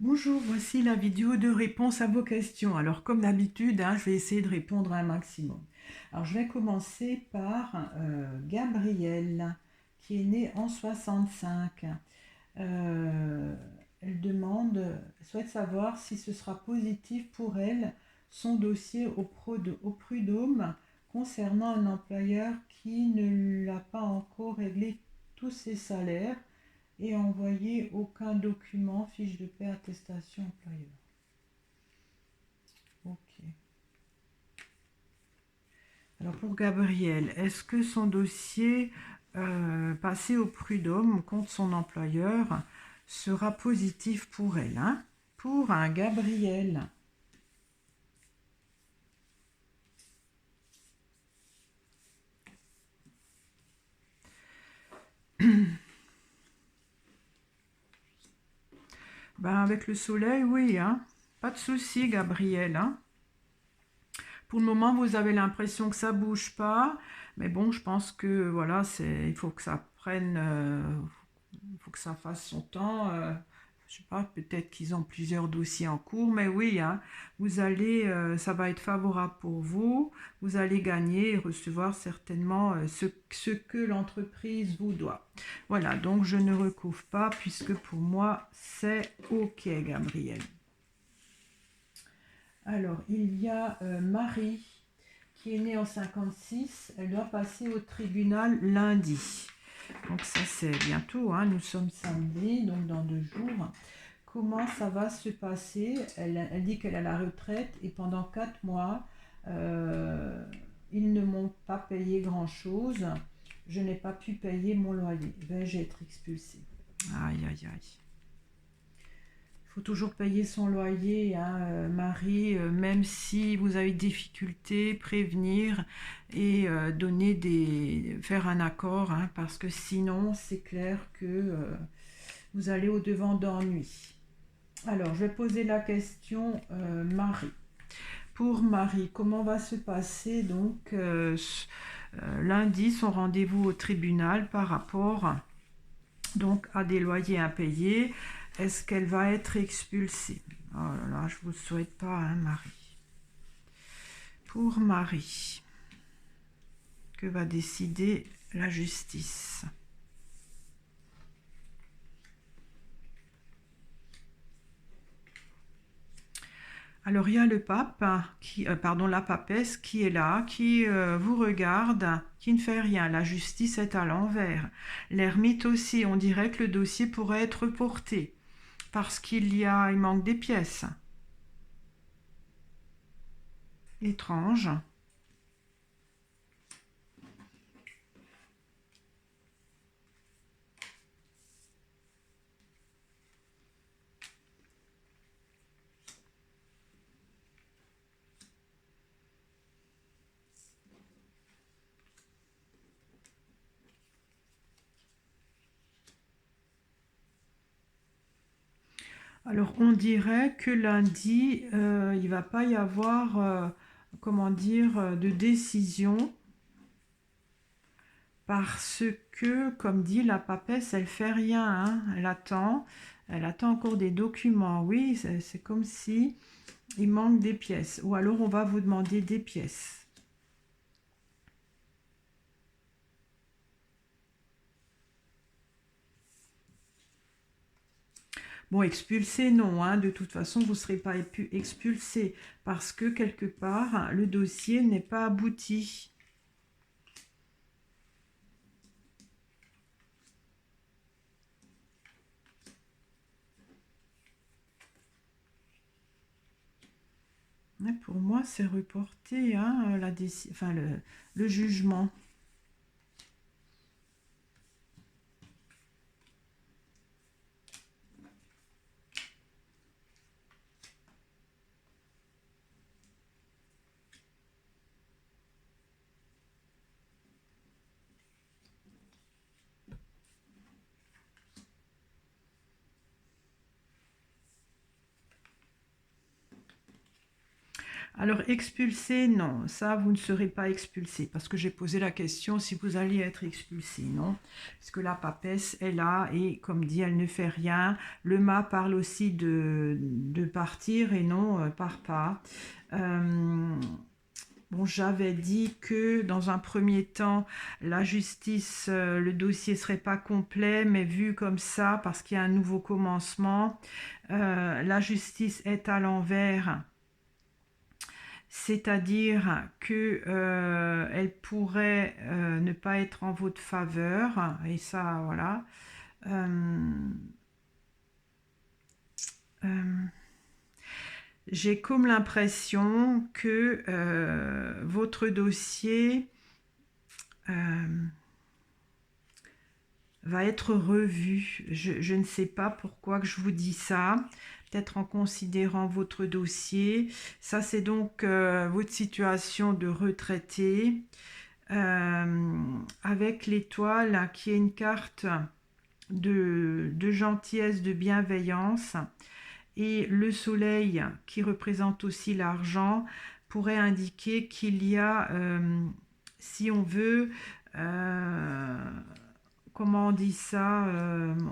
Bonjour, voici la vidéo de réponse à vos questions. Alors comme d'habitude, je vais essayer de répondre à un maximum. Alors je vais commencer par Gabrielle, qui est née en 65. Elle souhaite savoir si ce sera positif pour elle, son dossier au prud'homme concernant un employeur qui ne l'a pas encore réglé tous ses salaires et envoyé aucun document, fiche de paie, attestation employeur. Ok. Alors pour Gabriel, est-ce que son dossier passé au prud'homme contre son employeur sera positif pour elle, hein? Pour un Gabriel. Ben avec le soleil, oui, hein? Pas de souci, Gabriel, hein? Pour le moment, vous avez l'impression que ça bouge pas, mais bon, je pense que voilà, il faut que ça prenne, il faut que ça fasse son temps. Je sais pas, peut-être qu'ils ont plusieurs dossiers en cours, mais oui, hein, ça va être favorable pour vous. Vous allez gagner et recevoir certainement ce que l'entreprise vous doit. Voilà, donc je ne recouvre pas puisque pour moi c'est ok, Gabriel. Alors, il y a Marie qui est née en 56. Elle doit passer au tribunal lundi. Donc ça c'est bientôt, hein, nous sommes samedi, donc dans 2 jours. Comment ça va se passer? Elle dit qu'elle a la retraite et pendant 4 mois, euh, ils ne m'ont pas payé grand-chose. Je n'ai pas pu payer mon loyer. Vais-je être expulsée? Aïe, aïe, aïe. Il faut toujours payer son loyer, hein, Marie, même si vous avez des difficultés, prévenir et faire un accord, hein, parce que sinon, c'est clair que vous allez au-devant d'ennuis. Alors, je vais poser la question, Marie. Pour Marie, comment va se passer donc lundi son rendez-vous au tribunal par rapport donc à des loyers impayés? Est-ce qu'elle va être expulsée? Oh là là, je vous le souhaite pas, hein, Marie. Pour Marie, que va décider la justice? Alors il y a le pape, pardon, la papesse qui est là, qui vous regarde, qui ne fait rien. La justice est à l'envers. L'ermite aussi, on dirait que le dossier pourrait être reporté parce il manque des pièces. Étrange. Alors on dirait que lundi, il ne va pas y avoir, comment dire, de décision parce que, comme dit la papesse, elle fait rien, hein. Elle attend encore des documents. Oui, c'est comme si il manque des pièces. Ou alors on va vous demander des pièces. Bon, expulsé, non, hein. De toute façon, vous ne serez pas expulsé parce que quelque part, le dossier n'est pas abouti. Ouais, pour moi, c'est reporté, hein, le jugement. Alors, expulsé, non, ça, vous ne serez pas expulsé, parce que j'ai posé la question si vous alliez être expulsé, non, parce que la papesse est là, et comme dit, elle ne fait rien. Le mât parle aussi de partir, et non, part pas. Euh, Bon, j'avais dit que dans un premier temps, la justice, le dossier serait pas complet, mais vu comme ça, parce qu'il y a un nouveau commencement, la justice est à l'envers, c'est-à-dire que elle pourrait ne pas être en votre faveur, et ça, voilà. Euh, euh, j'ai comme l'impression que votre dossier euh, va être revu. Je ne sais pas pourquoi que je vous dis ça. Peut-être en considérant votre dossier. Ça, c'est donc votre situation de retraité. Avec l'étoile hein, qui est une carte de gentillesse, de bienveillance. Et le soleil qui représente aussi l'argent pourrait indiquer qu'il y a, si on veut, euh, comment on dit ça,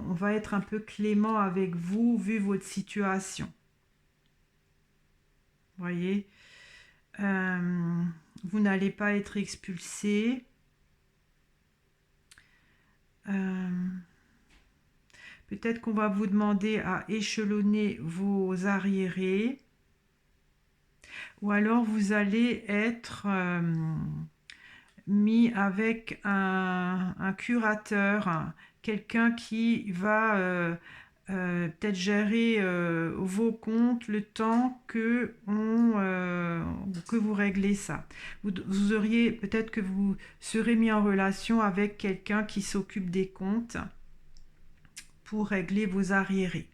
on va être un peu clément avec vous vu votre situation. Vous voyez, vous n'allez pas être expulsé. Peut-être qu'on va vous demander à échelonner vos arriérés. Ou alors vous allez être mis avec un curateur, quelqu'un qui va peut-être gérer vos comptes le temps que vous réglez ça. Vous auriez peut-être que vous serez mis en relation avec quelqu'un qui s'occupe des comptes pour régler vos arriérés.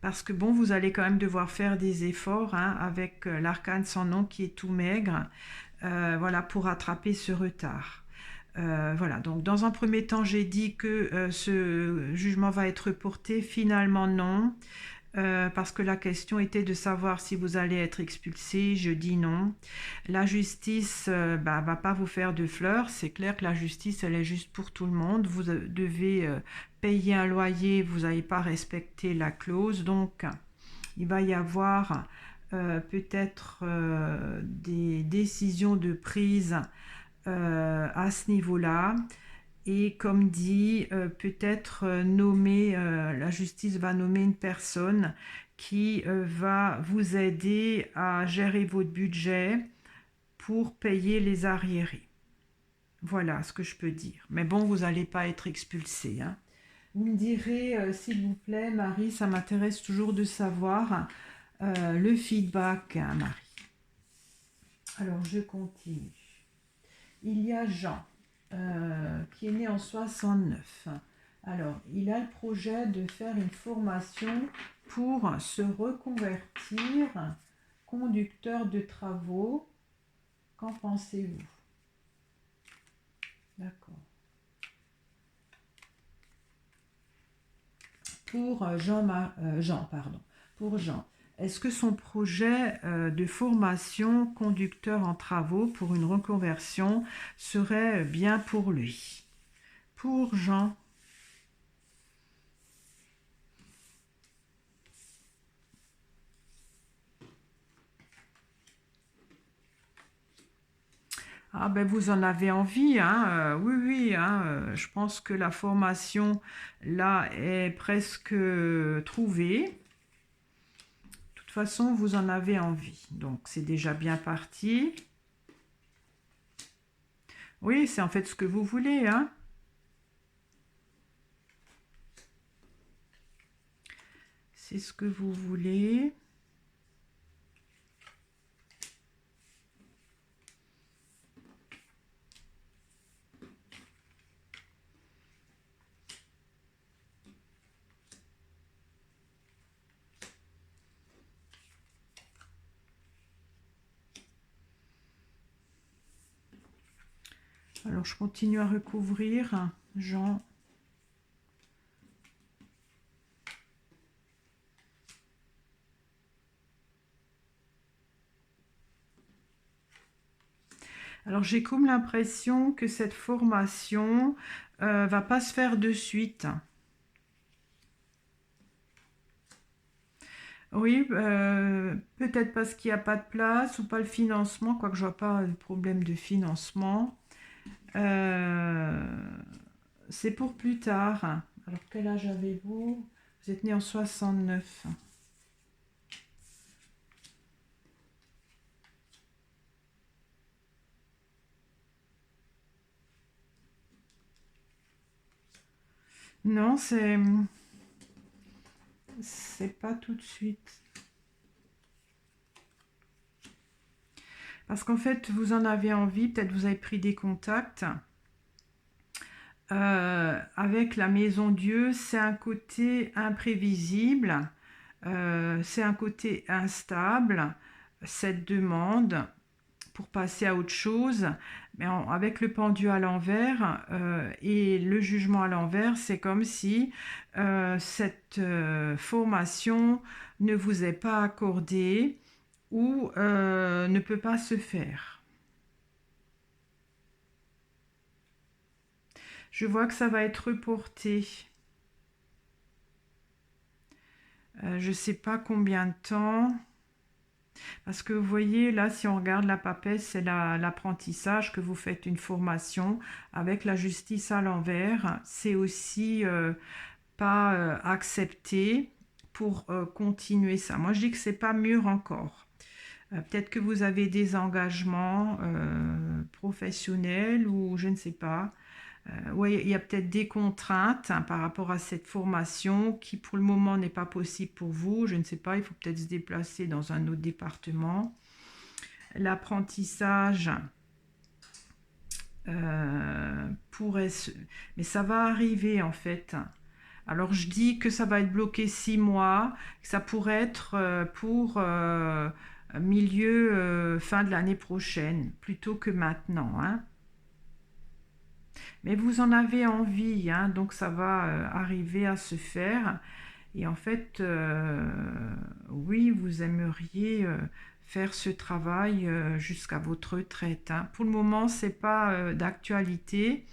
Parce que bon, vous allez quand même devoir faire des efforts hein, avec l'arcane sans nom qui est tout maigre, voilà, pour rattraper ce retard. Voilà, donc dans un premier temps, j'ai dit que ce jugement va être reporté. Finalement, non. Parce que la question était de savoir si vous allez être expulsé. Je dis non. La justice va pas vous faire de fleurs. C'est clair que la justice, elle est juste pour tout le monde. Vous devez payer un loyer, vous n'avez pas respecté la clause. Donc, il va y avoir peut-être des décisions de prise à ce niveau-là. Et comme dit, peut-être nommer, la justice va nommer une personne qui va vous aider à gérer votre budget pour payer les arriérés. Voilà ce que je peux dire. Mais bon, vous n'allez pas être expulsé. Hein. Vous me direz, s'il vous plaît, Marie, ça m'intéresse toujours de savoir le feedback, hein, Marie. Alors, je continue. Il y a Jean, qui est né en 69. Alors, il a le projet de faire une formation pour se reconvertir conducteur de travaux. Qu'en pensez-vous? D'accord. Pour pour Jean, est-ce que son projet de formation conducteur en travaux pour une reconversion serait bien pour lui? Pour Jean. Ah ben vous en avez envie, hein, oui, oui, hein, je pense que la formation là est presque trouvée. De toute façon, vous en avez envie, donc c'est déjà bien parti. Oui, c'est en fait ce que vous voulez, hein. C'est ce que vous voulez. Alors, je continue à recouvrir, Jean. Alors j'ai comme l'impression que cette formation va pas se faire de suite. Oui, peut-être parce qu'il n'y a pas de place ou pas le financement, quoique je vois pas le problème de financement. Euh, c'est pour plus tard. Alors quel âge avez-vous? Vous êtes né en 69. Non, c'est pas tout de suite. Parce qu'en fait, vous en avez envie, peut-être vous avez pris des contacts. Avec la maison Dieu, c'est un côté imprévisible, c'est un côté instable, cette demande pour passer à autre chose. Mais avec le pendu à l'envers et le jugement à l'envers, c'est comme si cette formation ne vous est pas accordée ou ne peut pas se faire. Je vois que ça va être reporté. Je ne sais pas combien de temps. Parce que vous voyez, là, si on regarde la papesse, c'est l'apprentissage que vous faites une formation avec la justice à l'envers. C'est aussi pas accepté pour continuer ça. Moi, je dis que c'est pas mûr encore. Peut-être que vous avez des engagements professionnels ou je ne sais pas. Oui, il y a peut-être des contraintes par rapport à cette formation qui pour le moment n'est pas possible pour vous. Je ne sais pas, il faut peut-être se déplacer dans un autre département. L'apprentissage pourrait se... Mais ça va arriver en fait. Alors je dis que ça va être bloqué 6 mois, que ça pourrait être pour milieu, fin de l'année prochaine, plutôt que maintenant, hein. Mais vous en avez envie, hein, donc ça va arriver à se faire. Et en fait, oui, vous aimeriez faire ce travail jusqu'à votre retraite, hein. Pour le moment, c'est pas d'actualité,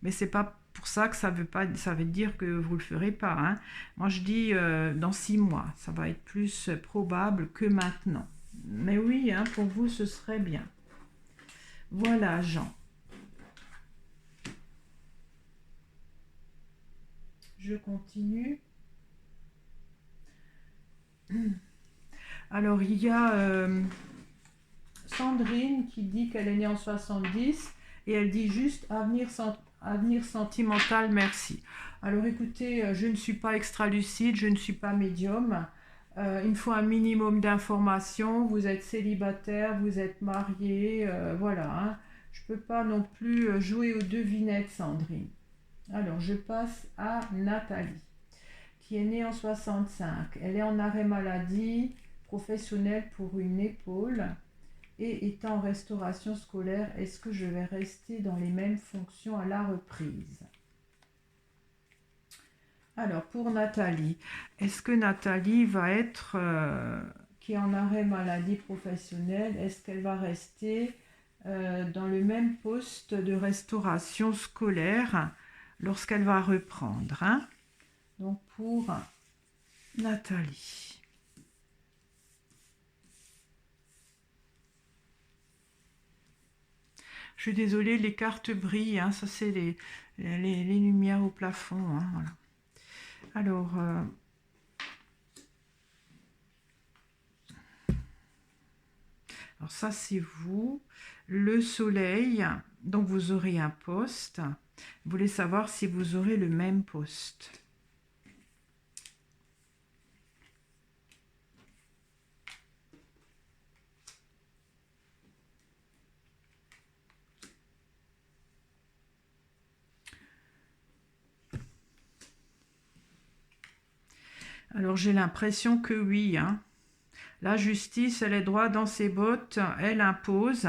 mais c'est pas pour ça que ça veut dire que vous le ferez pas, hein. Moi, je dis dans 6 mois, ça va être plus probable que maintenant. Mais oui, hein, pour vous, ce serait bien. Voilà, Jean. Je continue. Alors, il y a Sandrine qui dit qu'elle est née en 70 et elle dit juste avenir sentimental, merci. Alors écoutez, je ne suis pas extra-lucide, je ne suis pas médium. Il me faut un minimum d'informations. Vous êtes célibataire, vous êtes marié, voilà, hein. Je ne peux pas non plus jouer aux devinettes, Sandrine. Alors je passe à Nathalie, qui est née en 65. Elle est en arrêt maladie professionnel pour une épaule et étant en restauration scolaire, est-ce que je vais rester dans les mêmes fonctions à la reprise? Alors pour Nathalie, est-ce que Nathalie va être, qui est en arrêt maladie professionnelle, est-ce qu'elle va rester dans le même poste de restauration scolaire lorsqu'elle va reprendre, hein? Donc pour Nathalie. Je suis désolée, les cartes brillent, hein, ça c'est les lumières au plafond, hein, voilà. Alors ça c'est vous. Le soleil, donc vous aurez un poste. Vous voulez savoir si vous aurez le même poste. Alors j'ai l'impression que oui, hein. La justice, elle est droit dans ses bottes, elle impose.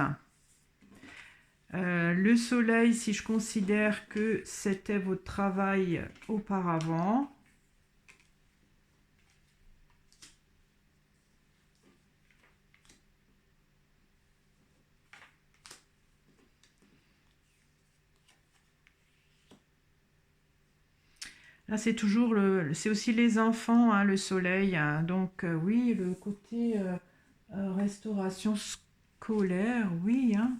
Le soleil, si je considère que c'était votre travail auparavant. Là, c'est toujours c'est aussi les enfants, hein, le soleil, hein. Donc, oui, le côté restauration scolaire, oui, hein.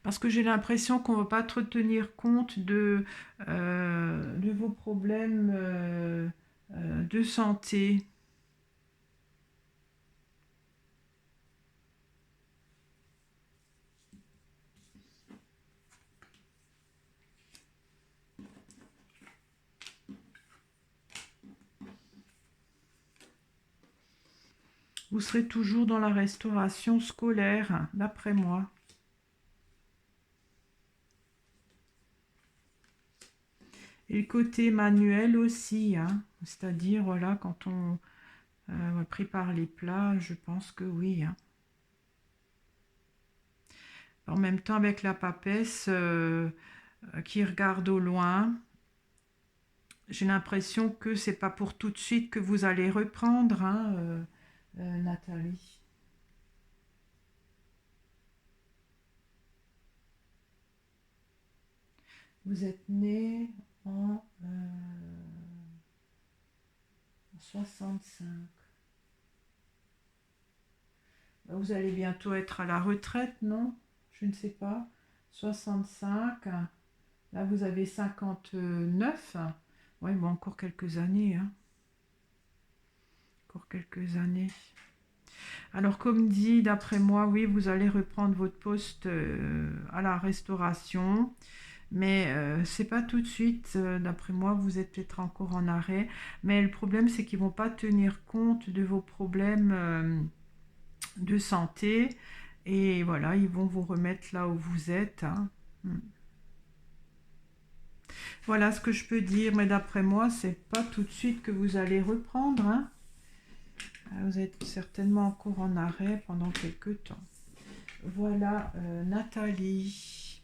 Parce que j'ai l'impression qu'on ne va pas trop tenir compte de vos problèmes de santé. Vous serez toujours dans la restauration scolaire, d'après moi. Et le côté manuel aussi, hein. C'est-à-dire, voilà, quand on prépare les plats, je pense que oui, hein. En même temps, avec la papesse qui regarde au loin, j'ai l'impression que c'est pas pour tout de suite que vous allez reprendre, hein, Nathalie. Vous êtes née en 65. Vous allez bientôt être à la retraite, non? Je ne sais pas. 65. Là, vous avez 59. Oui, bon, encore quelques années, hein. Encore quelques années. Alors, comme dit, d'après moi, oui, vous allez reprendre votre poste à la restauration. Mais c'est pas tout de suite, d'après moi, vous êtes peut-être encore en arrêt. Mais le problème, c'est qu'ils vont pas tenir compte de vos problèmes de santé. Et voilà, ils vont vous remettre là où vous êtes, hein. Voilà ce que je peux dire, mais d'après moi, c'est pas tout de suite que vous allez reprendre, hein. Vous êtes certainement encore en arrêt pendant quelques temps. Voilà, Nathalie.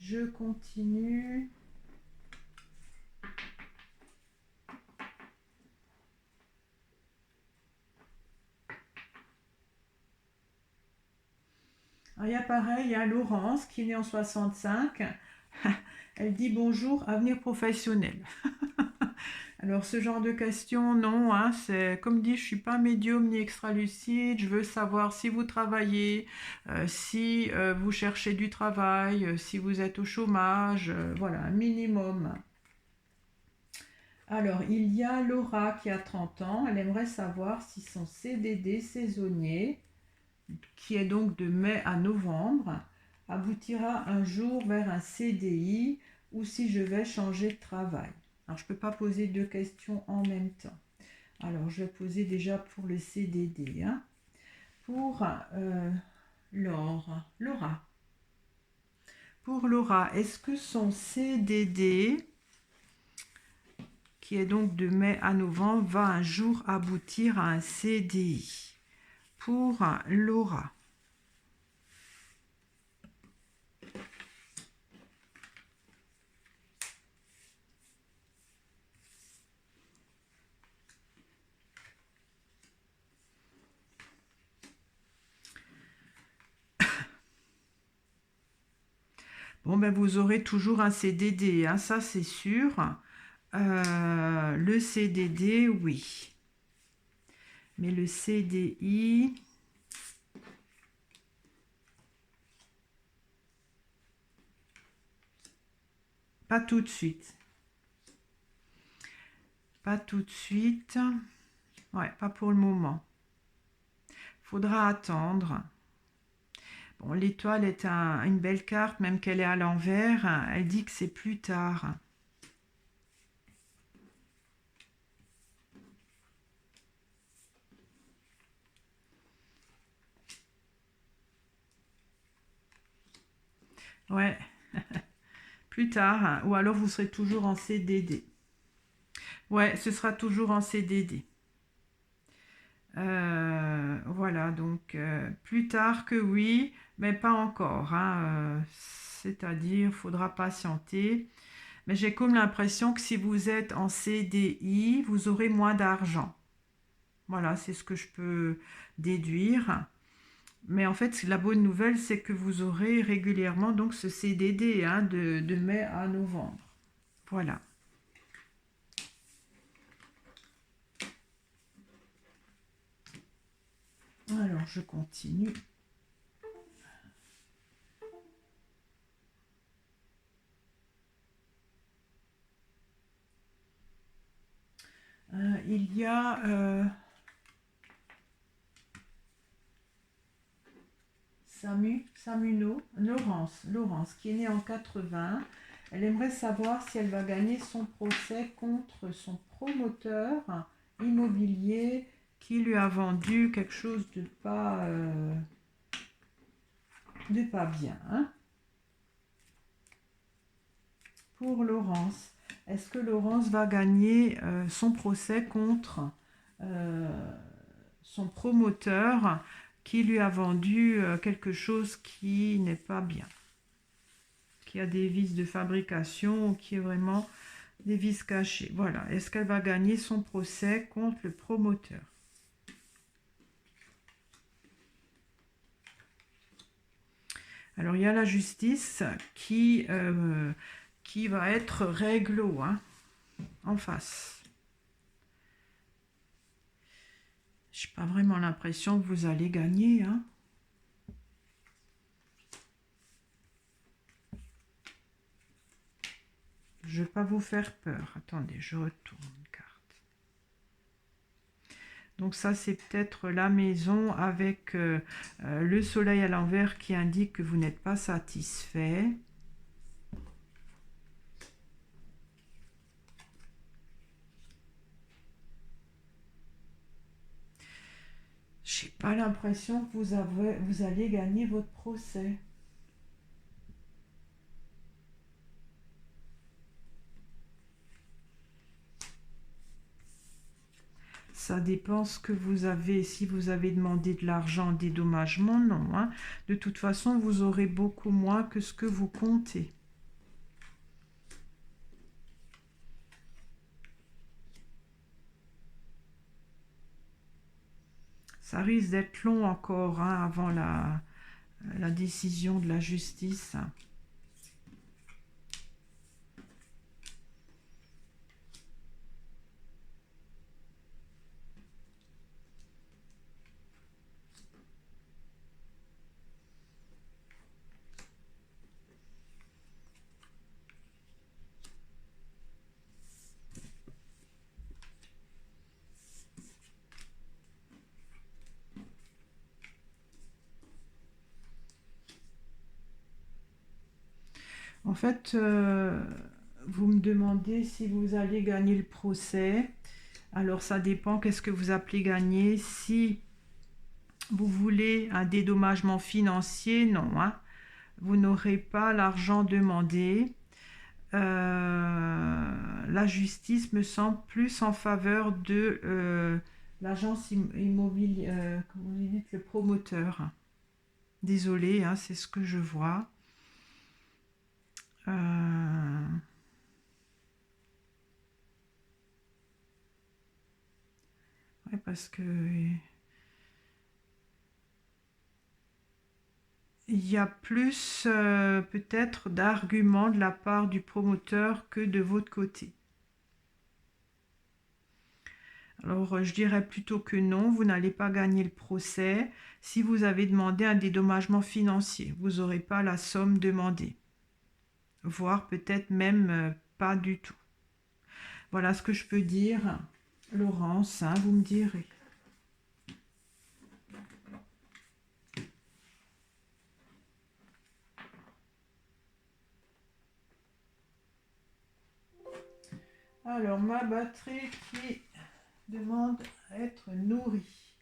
Je continue. Alors, il y a pareil, il y a Laurence qui est née en 65. Elle dit bonjour, avenir professionnel. Alors, ce genre de questions, non, hein, c'est comme dit, je ne suis pas médium ni extralucide. Je veux savoir si vous travaillez, si vous cherchez du travail, si vous êtes au chômage, voilà, un minimum. Alors, il y a Laura qui a 30 ans. Elle aimerait savoir si son CDD saisonnier, qui est donc de mai à novembre, aboutira un jour vers un CDI ou si je vais changer de travail. Alors, je ne peux pas poser deux questions en même temps. Alors, je vais poser déjà pour le CDD, hein. Pour Laura. Pour Laura, est-ce que son CDD, qui est donc de mai à novembre, va un jour aboutir à un CDI? Pour Laura. Bon, ben vous aurez toujours un CDD, hein, ça c'est sûr. Le CDD, oui. Mais le CDI, pas tout de suite. Pas tout de suite. Ouais, pas pour le moment. Faudra attendre. Bon, l'étoile est une belle carte, même qu'elle est à l'envers. Elle dit que c'est plus tard. Ouais, plus tard. Ou alors vous serez toujours en CDD. Ouais, ce sera toujours en CDD. Voilà, donc plus tard que oui, mais pas encore, hein, c'est-à-dire, il faudra patienter. Mais j'ai comme l'impression que si vous êtes en CDI, vous aurez moins d'argent. Voilà, c'est ce que je peux déduire. Mais en fait, la bonne nouvelle, c'est que vous aurez régulièrement donc ce CDD, hein, de mai à novembre. Voilà. Alors, je continue. Il y a Laurence, qui est née en 80. Elle aimerait savoir si elle va gagner son procès contre son promoteur immobilier qui lui a vendu quelque chose de pas bien, hein. Pour Laurence, est-ce que Laurence va gagner son procès contre euh, son promoteur qui lui a vendu quelque chose qui n'est pas bien, qui a des vices de fabrication, qui est vraiment des vices cachés. Voilà. Est-ce qu'elle va gagner son procès contre le promoteur? Alors, il y a la justice qui va être réglo, hein, en face. Je n'ai pas vraiment l'impression que vous allez gagner, hein. Je ne vais pas vous faire peur. Attendez, je retourne une carte. Donc ça, c'est peut-être la maison avec le soleil à l'envers qui indique que vous n'êtes pas satisfait. Je n'ai pas l'impression que vous allez gagner votre procès. Ça dépend ce que vous avez. Si vous avez demandé de l'argent en dédommagement, non, hein. De toute façon, vous aurez beaucoup moins que ce que vous comptez. Ça risque d'être long encore, hein, avant la décision de la justice. En fait, vous me demandez si vous allez gagner le procès. Alors ça dépend, qu'est-ce que vous appelez gagner. Si vous voulez un dédommagement financier, non, hein. Vous n'aurez pas l'argent demandé. La justice me semble plus en faveur de l'agence immobilière, comment vous dites, le promoteur. Désolée, hein, c'est ce que je vois. Ouais, parce que il y a plus peut-être d'arguments de la part du promoteur que de votre côté. Alors, je dirais plutôt que non, vous n'allez pas gagner le procès si vous avez demandé un dédommagement financier. Vous n'aurez pas la somme demandée, voire peut-être même pas du tout. Voilà ce que je peux dire. Laurence, hein, vous me direz. Alors, ma batterie qui demande à être nourrie.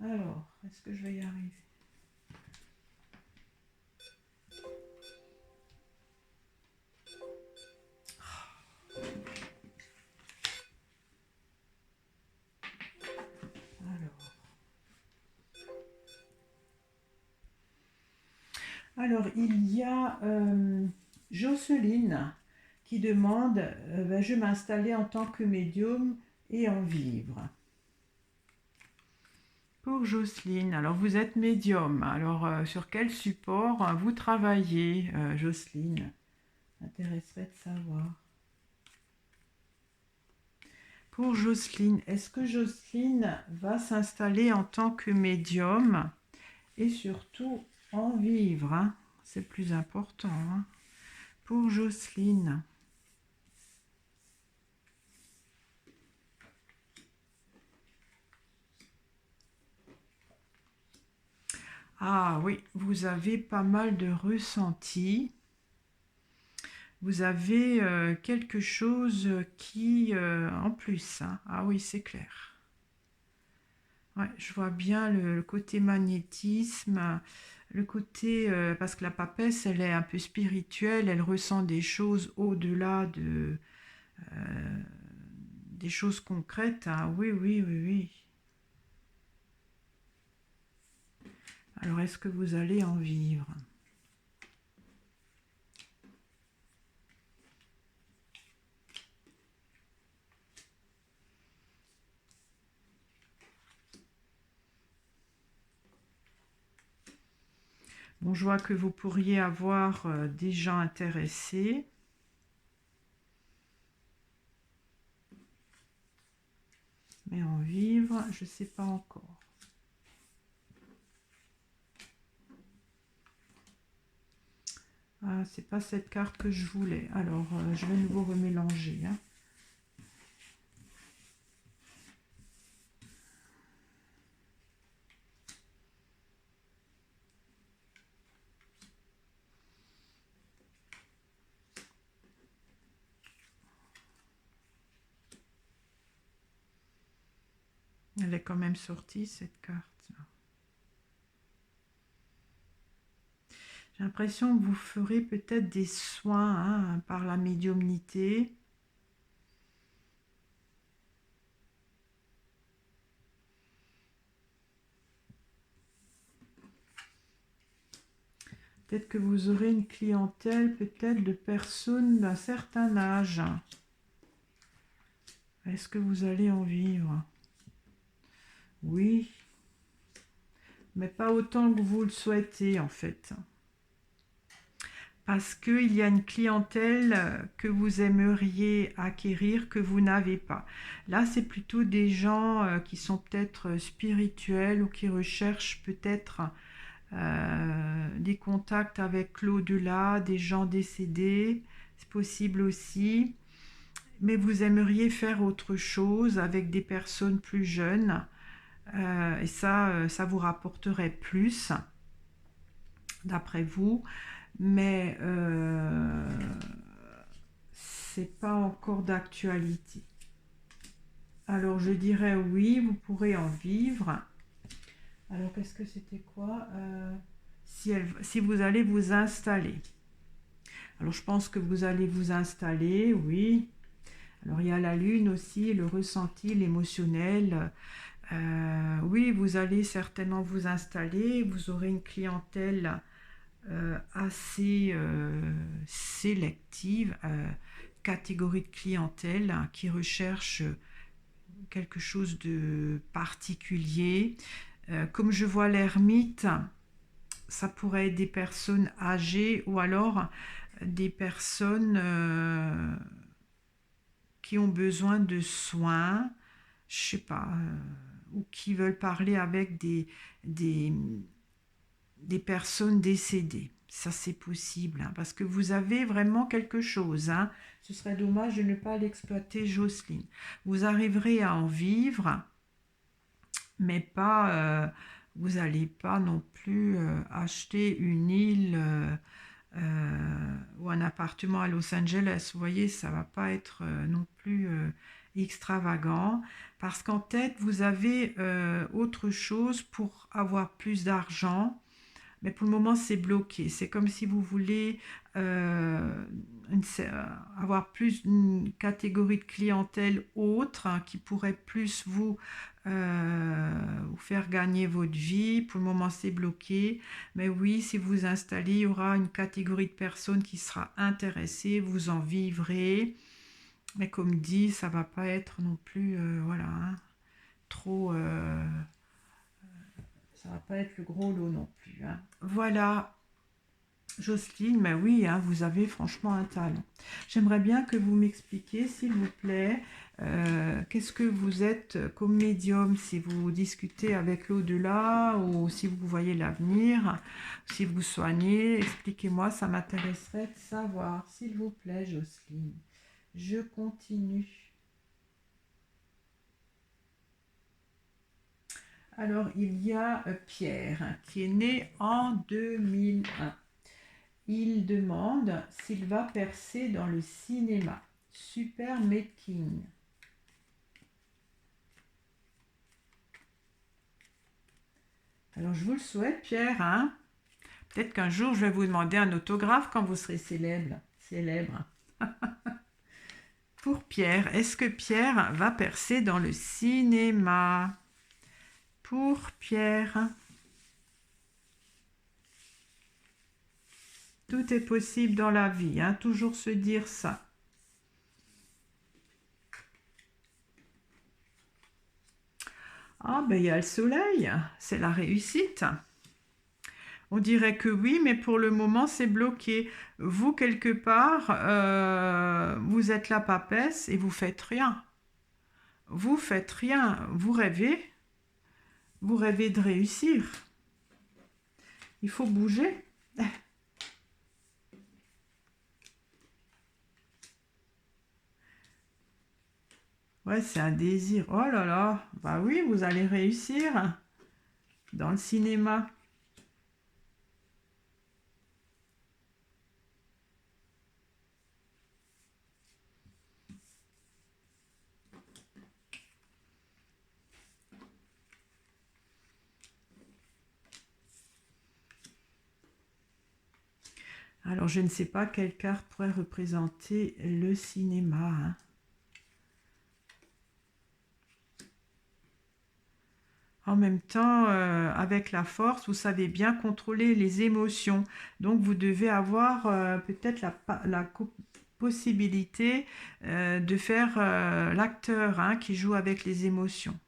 Alors, est-ce que je vais y arriver? Alors, il y a Jocelyne qui demande je m'installer en tant que médium et en vivre. Pour Jocelyne, alors vous êtes médium. Alors, sur quel support vous travaillez, Jocelyne? M'intéresserait de savoir. Pour Jocelyne, est-ce que Jocelyne va s'installer en tant que médium et surtout en vivre, hein? C'est le plus important, hein. Pour Jocelyne. Ah oui, vous avez pas mal de ressentis. Vous avez quelque chose qui, en plus, hein. Ah oui, c'est clair. Ouais, je vois bien le côté magnétisme, le côté, parce que la papesse, elle est un peu spirituelle, elle ressent des choses au-delà des choses concrètes, hein. Oui, oui, oui, oui. Alors, est-ce que vous allez en vivre? Bon, je vois que vous pourriez avoir des gens intéressés. Mais en vivre, je ne sais pas encore. Ah, c'est pas cette carte que je voulais. Alors, je vais nouveau remélanger, hein. Elle est quand même sortie, cette carte. J'ai l'impression que vous ferez peut-être des soins, hein, par la médiumnité. Peut-être que vous aurez une clientèle, peut-être de personnes d'un certain âge. Est-ce que vous allez en vivre? Oui, mais pas autant que vous le souhaitez en fait. Parce qu'il y a une clientèle que vous aimeriez acquérir que vous n'avez pas. Là, c'est plutôt des gens qui sont peut-être spirituels ou qui recherchent peut-être des contacts avec l'au-delà, des gens décédés, c'est possible aussi. Mais vous aimeriez faire autre chose avec des personnes plus jeunes et ça vous rapporterait plus, d'après vous. Mais c'est pas encore d'actualité. Alors je dirais oui, vous pourrez en vivre. Alors qu'est-ce que c'était quoi si vous allez vous installer. Alors je pense que vous allez vous installer, oui. Alors il y a la lune aussi, le ressenti, l'émotionnel. Oui, vous allez certainement vous installer. Vous aurez une clientèle assez sélective, catégorie de clientèle hein, qui recherche quelque chose de particulier. Comme je vois l'ermite, ça pourrait être des personnes âgées ou alors des personnes qui ont besoin de soins, je sais pas, ou qui veulent parler avec des, des personnes décédées. Ça, c'est possible, hein, parce que vous avez vraiment quelque chose. Hein. Ce serait dommage de ne pas l'exploiter, Jocelyne. Vous arriverez à en vivre, mais pas, vous n'allez pas non plus acheter une île ou un appartement à Los Angeles. Vous voyez, ça ne va pas être non plus extravagant, parce qu'en tête, vous avez autre chose pour avoir plus d'argent. mais pour le moment c'est bloqué. C'est comme si vous voulez avoir plus une catégorie de clientèle autre, hein, qui pourrait plus vous faire gagner votre vie. Pour le moment c'est bloqué, mais oui, si vous vous installez, il y aura une catégorie de personnes qui sera intéressée, vous en vivrez. Mais comme dit, ça va pas être non plus, voilà, hein, trop, ça va pas être le gros lot non plus, hein. Voilà, Jocelyne, mais oui, hein, vous avez franchement un talent. J'aimerais bien que vous m'expliquiez, s'il vous plaît, qu'est-ce que vous êtes comme médium, si vous discutez avec l'au-delà ou si vous voyez l'avenir, si vous soignez. Expliquez-moi, ça m'intéresserait de savoir, s'il vous plaît, Jocelyne. Je continue. Alors, il y a Pierre, hein, qui est né en 2001. Il demande s'il va percer dans le cinéma. Super making. Alors, je vous le souhaite, Pierre, hein. Peut-être qu'un jour, je vais vous demander un autographe quand vous serez célèbre. Célèbre. Pour Pierre, est-ce que Pierre va percer dans le cinéma? Pour Pierre. Tout est possible dans la vie, hein, toujours se dire ça. Ah, ben il y a le soleil, c'est la réussite. On dirait que oui, mais pour le moment, c'est bloqué. Vous, quelque part, vous êtes la papesse et vous faites rien. Vous faites rien. Vous rêvez de réussir. Il faut bouger. Ouais, c'est un désir. Oh là là, bah oui, vous allez réussir dans le cinéma. Alors, je ne sais pas quelle carte pourrait représenter le cinéma, hein. En même temps, avec la force, vous savez bien contrôler les émotions. Donc, vous devez avoir peut-être possibilité de faire l'acteur, hein, qui joue avec les émotions.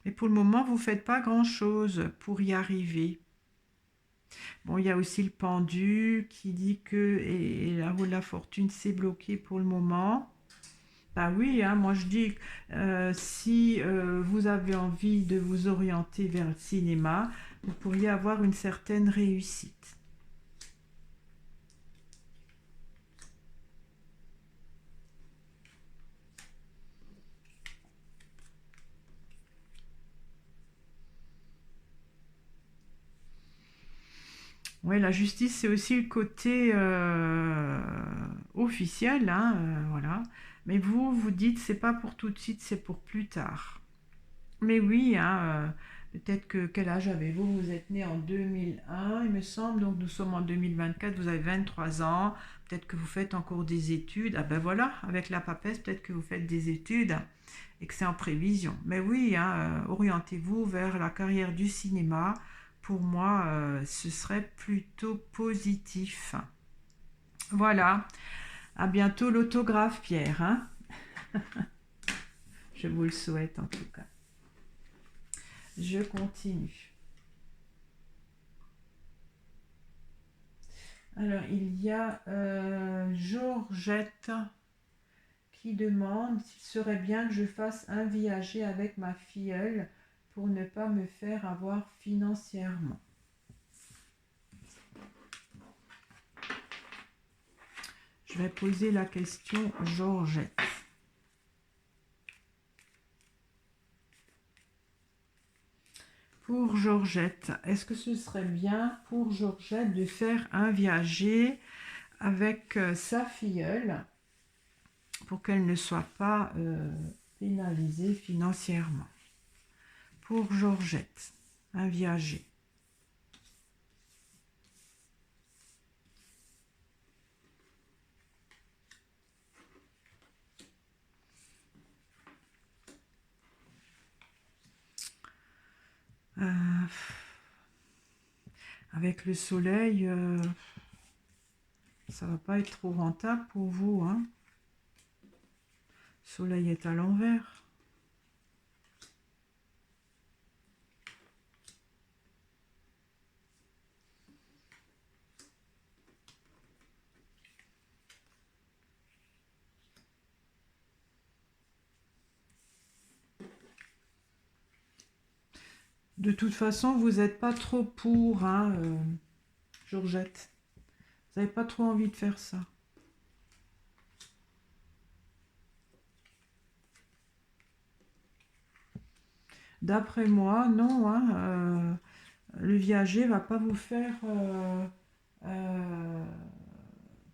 Mais pour le moment, vous ne faites pas grand-chose pour y arriver. Bon, il y a aussi le pendu qui dit que et la roue de la fortune s'est bloquée pour le moment. Bah oui, hein, moi je dis, si vous avez envie de vous orienter vers le cinéma, vous pourriez avoir une certaine réussite. Oui, la justice, c'est aussi le côté officiel, hein, voilà. Mais vous, vous dites, c'est pas pour tout de suite, c'est pour plus tard. Mais oui, hein, peut-être que quel âge avez-vous? Vous êtes né en 2001, il me semble, donc nous sommes en 2024, vous avez 23 ans, peut-être que vous faites encore des études. Ah ben voilà, avec la papesse, peut-être que vous faites des études et que c'est en prévision. Mais oui, hein, orientez-vous vers la carrière du cinéma. Pour moi, ce serait plutôt positif. Voilà, à bientôt l'autographe, Pierre, hein. Je vous le souhaite en tout cas. Je continue. Alors, il y a Georgette qui demande s'il serait bien que je fasse un viager avec ma filleule pour ne pas me faire avoir financièrement. Je vais poser la question Georgette. Pour Georgette, est-ce que ce serait bien pour Georgette de faire un viager avec sa filleule pour qu'elle ne soit pas pénalisée financièrement? Pour Georgette, un viager. avec le soleil, ça va pas être trop rentable pour vous, hein. Le soleil est à l'envers. De toute façon, vous n'êtes pas trop pour, hein, Georgette. Vous n'avez pas trop envie de faire ça. D'après moi, non, hein, le viager va pas vous faire, euh,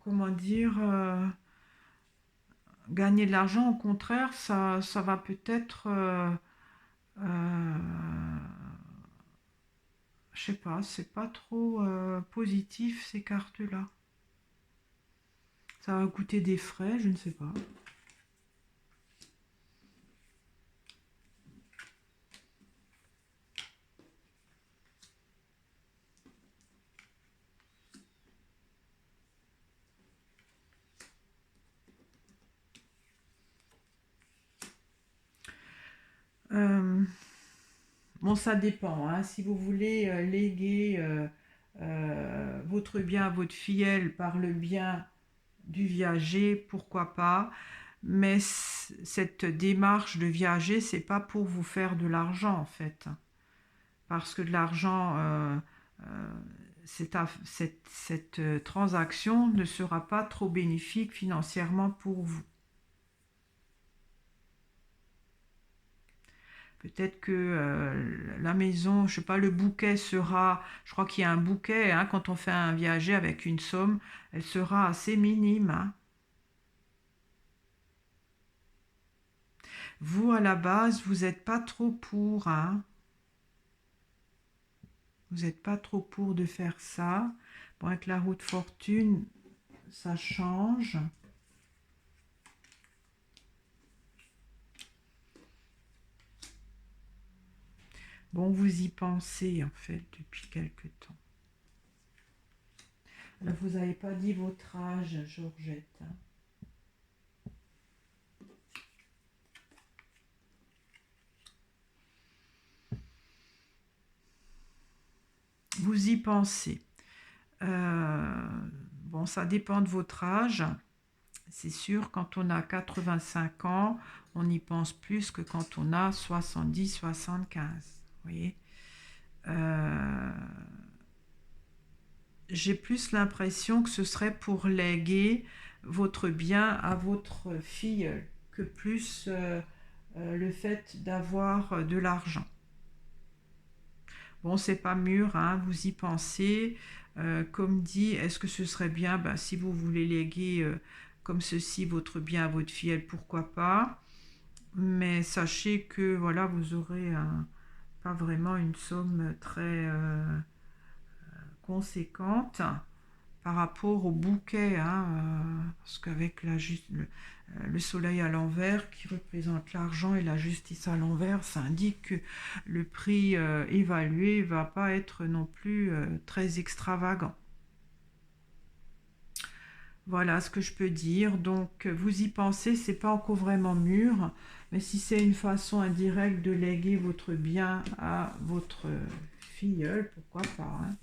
comment dire, gagner de l'argent. Au contraire, ça va peut-être, je sais pas, c'est pas trop positif ces cartes-là. Ça va coûter des frais, je ne sais pas. Euh, bon, ça dépend, hein. Si vous voulez léguer votre bien à votre filleule par le bien du viager, pourquoi pas. Mais cette démarche de viager, c'est pas pour vous faire de l'argent en fait, parce que de l'argent, euh, cette transaction ne sera pas trop bénéfique financièrement pour vous. Peut-être que la maison, je sais pas, le bouquet sera, je crois qu'il y a un bouquet, hein, quand on fait un viager avec une somme, elle sera assez minime, hein. Vous, à la base, vous n'êtes pas trop pour, hein. Vous n'êtes pas trop pour de faire ça. Bon, avec la roue de fortune, ça change. Bon, vous y pensez, en fait, depuis quelque temps. Là, vous n'avez pas dit votre âge, Georgette, hein. Vous y pensez. Bon, ça dépend de votre âge. C'est sûr, quand on a 85 ans, on y pense plus que quand on a 70, 75. Vous voyez. J'ai plus l'impression que ce serait pour léguer votre bien à votre fille que plus le fait d'avoir de l'argent. Bon, c'est pas mûr, hein, vous y pensez. Comme dit, est-ce que ce serait bien, ben, si vous voulez léguer comme ceci votre bien à votre fille, pourquoi pas. Mais sachez que voilà, vous aurez pas vraiment une somme très conséquente par rapport au bouquet, hein, parce qu'avec le soleil à l'envers qui représente l'argent et la justice à l'envers, ça indique que le prix évalué va pas être non plus très extravagant. Voilà ce que je peux dire. Donc vous y pensez, c'est pas encore vraiment mûr, mais si c'est une façon indirecte de léguer votre bien à votre filleule, pourquoi pas, hein,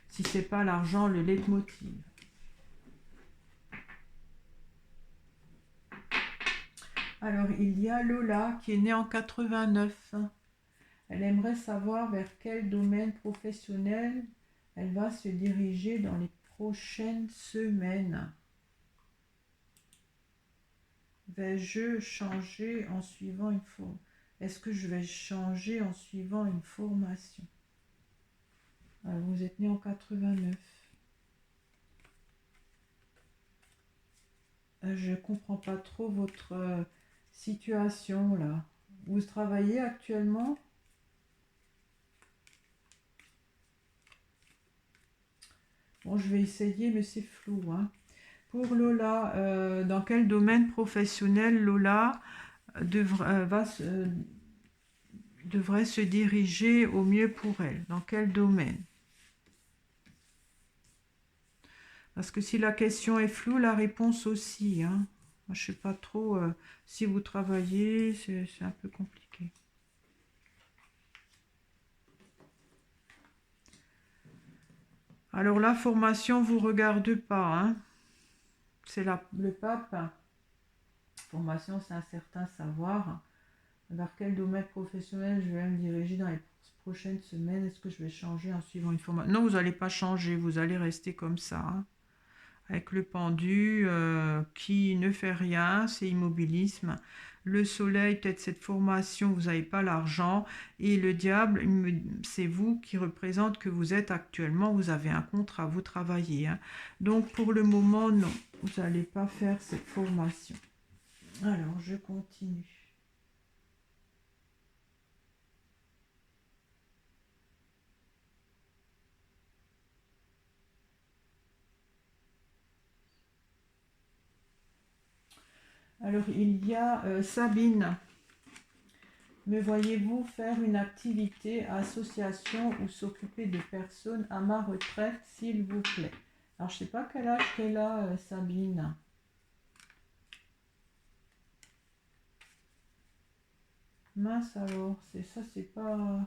si c'est pas l'argent le leitmotiv. Alors, il y a Lola qui est née en 89. Elle aimerait savoir vers quel domaine professionnel elle va se diriger dans les prochaines semaines. Vais-je changer en suivant une formation? Est-ce que je vais changer en suivant une formation? Alors, vous êtes née en 89. Je ne comprends pas trop votre situation là. Vous travaillez actuellement? Bon, je vais essayer, mais c'est flou, hein. Pour Lola, dans quel domaine professionnel Lola devrait se diriger au mieux pour elle? Dans quel domaine? Parce que si la question est floue, la réponse aussi. Hein. Moi, je ne sais pas trop si vous travaillez, c'est un peu compliqué. Alors la formation vous regarde pas. Hein. C'est le pape. Formation, c'est un certain savoir. Vers quel domaine professionnel je vais me diriger dans les prochaines semaines? Est-ce que je vais changer en suivant une formation? Non, vous n'allez pas changer, vous allez rester comme ça. Hein. Avec le pendu qui ne fait rien, c'est immobilisme. Le soleil, peut-être cette formation, vous n'avez pas l'argent. Et le diable, c'est vous qui représente que vous êtes actuellement, vous avez un contrat, vous travaillez. Hein. Donc pour le moment, non, vous n'allez pas faire cette formation. Alors, je continue. Alors, il y a Sabine. Me voyez-vous faire une activité, association ou s'occuper de personnes à ma retraite, s'il vous plaît? Alors, je ne sais pas quel âge qu'elle a, Sabine. Mince alors, c'est ça, c'est pas...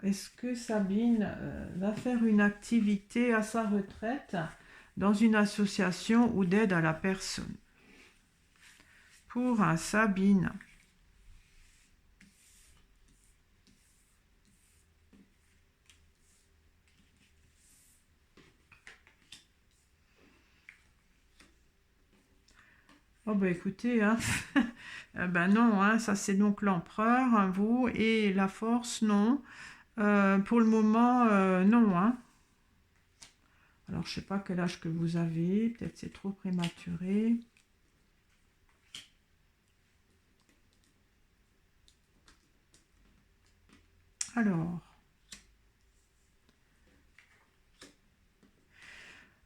Est-ce que Sabine va faire une activité à sa retraite dans une association ou d'aide à la personne? Pour un Sabine. Oh bah écoutez, hein. Ben non, hein, ça c'est donc l'empereur, hein, vous, et la force, non. Pour le moment, non. Hein. Alors je sais pas quel âge que vous avez, peut-être c'est trop prématuré.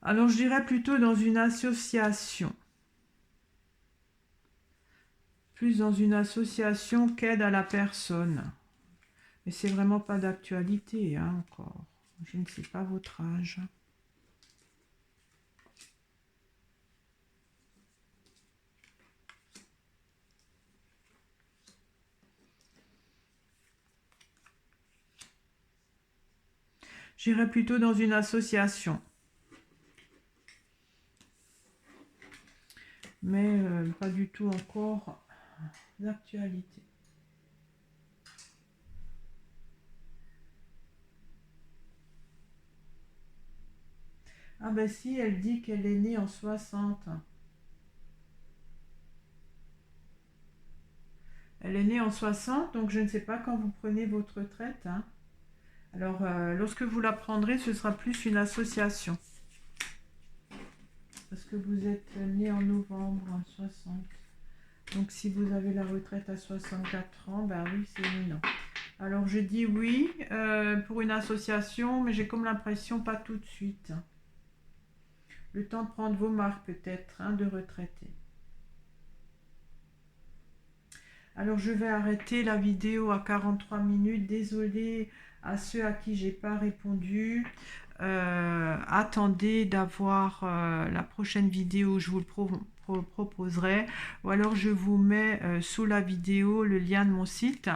Alors je dirais plutôt dans une association. Plus dans une association qu'aide à la personne. Mais c'est vraiment pas d'actualité, hein, encore. Je ne sais pas votre âge. J'irais plutôt dans une association. Mais pas du tout encore d'actualité. Ah ben si, elle dit qu'elle est née en 60. Elle est née en 60, donc je ne sais pas quand vous prenez votre retraite. Hein. Alors, lorsque vous la prendrez, ce sera plus une association. Parce que vous êtes né en novembre 60. Donc, si vous avez la retraite à 64 ans, ben oui, c'est éminent. Alors, je dis oui pour une association, mais j'ai comme l'impression pas tout de suite. Le temps de prendre vos marques peut-être, hein, de retraiter. Alors, je vais arrêter la vidéo à 43 minutes. Désolée à ceux à qui j'ai pas répondu. Attendez d'avoir la prochaine vidéo, je vous le proposerai, ou alors je vous mets sous la vidéo le lien de mon site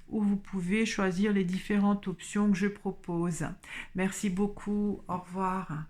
où vous pouvez choisir les différentes options que je propose. Merci beaucoup, au revoir.